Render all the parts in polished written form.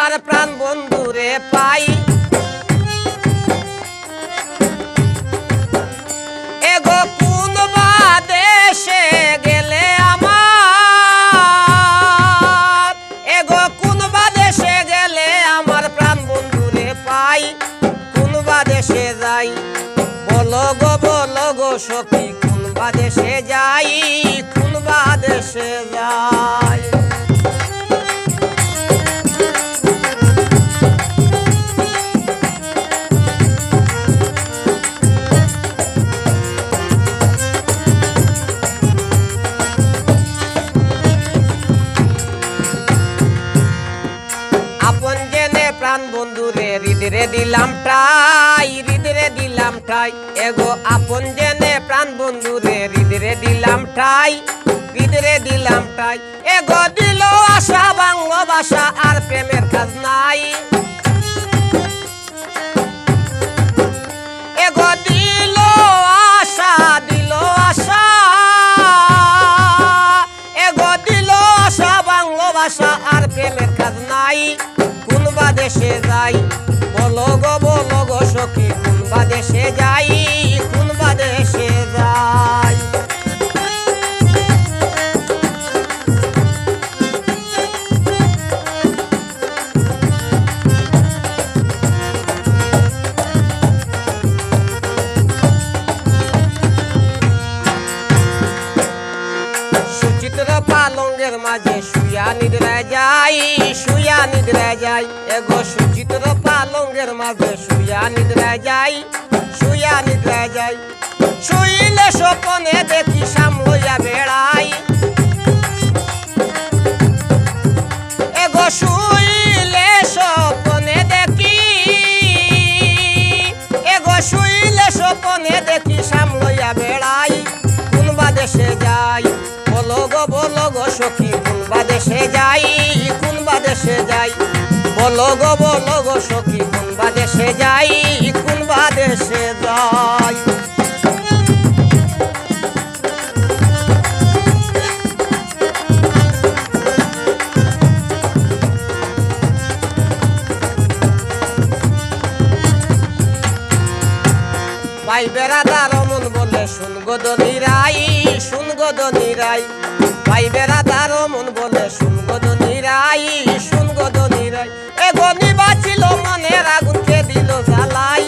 আমার প্রাণ বন্ধুরে পাই। এগো কোন বা দেশে গেলে আমার, এগো কোন বা দেশে গেলে আমার প্রাণ বন্ধুরে পাই। কোন বা দেশে যাই বলো গো সখী, কোন বা দেশে যাই, কোন বা দেশে যাই। আপন জেনে প্রাণ বন্ধুরে হৃদয়ে দিলাম ঠাই, হৃদয়ে দিলাম ঠাই। এগো আপন জেনে প্রাণ বন্ধুরে হৃদয়ে দিলাম ঠাই, হৃদয়ে দিলাম ঠাই। এগো দিল আশা ভালোবাসা আর প্রেমের কাজ নাই। এগো দিল আশা, দিল আশা, এগো দিল আশা ভালোবাসা আর প্রেমের কাজ নাই। কোন বা দেশে যাই বলো গো সখী, কোন বা দেশে যাই, কোন বা দেশে যাই। সুচিত্র পালঙ্গের মাঝে শুয়া নিদ্রা যাই, শুয়া নিদ্রা যাই। এগো সুচিত্র পালঙ্গের মাঝে শুয়া নিদ্রা যাই, শুয়া নিদ্রা যাই। শুইলে স্বপ্নে দেখি সামলইয়া বেড়াই। এগো শুইলে স্বপ্নে দেখি, এগো শুইলে স্বপ্নে দেখি সামলইয়া বেড়াই। কোন বা দেশে যাই বলো গো সখী, কোন বা দেশে যাই, কোন বা দেশে যাই। বলো গো সখী, কোন বা দেশে যাই, কোন বা দেশে যাই। ভাই বেড়াদার মন বলে শুন গো দনিরাই, শুন গো দনিরাই। ভাই বেড়াদার মন বলে শুন গো দনিরাই, শুন গো দনিরাই। এগো নিবাচিল মনের আগুনকে দিল জ্বালাই।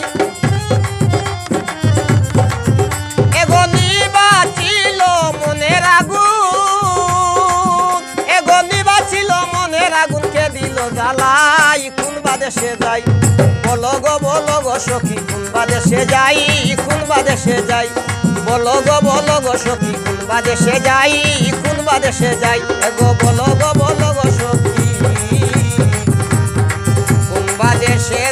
এগো নিবাচিল মনের আগুন, এগো নিবাচিল মনের আগুনকে দিল জ্বালাই। কোন বা দেশে যাই বলো গো সখী, কোন বা দেশে যাই, কোন বা দেশে যাই। বলো গো সখী, কোন বা দেশে যাই, কোন বা দেশে যাই। এগো বলো গো সখী, কোন বা দেশে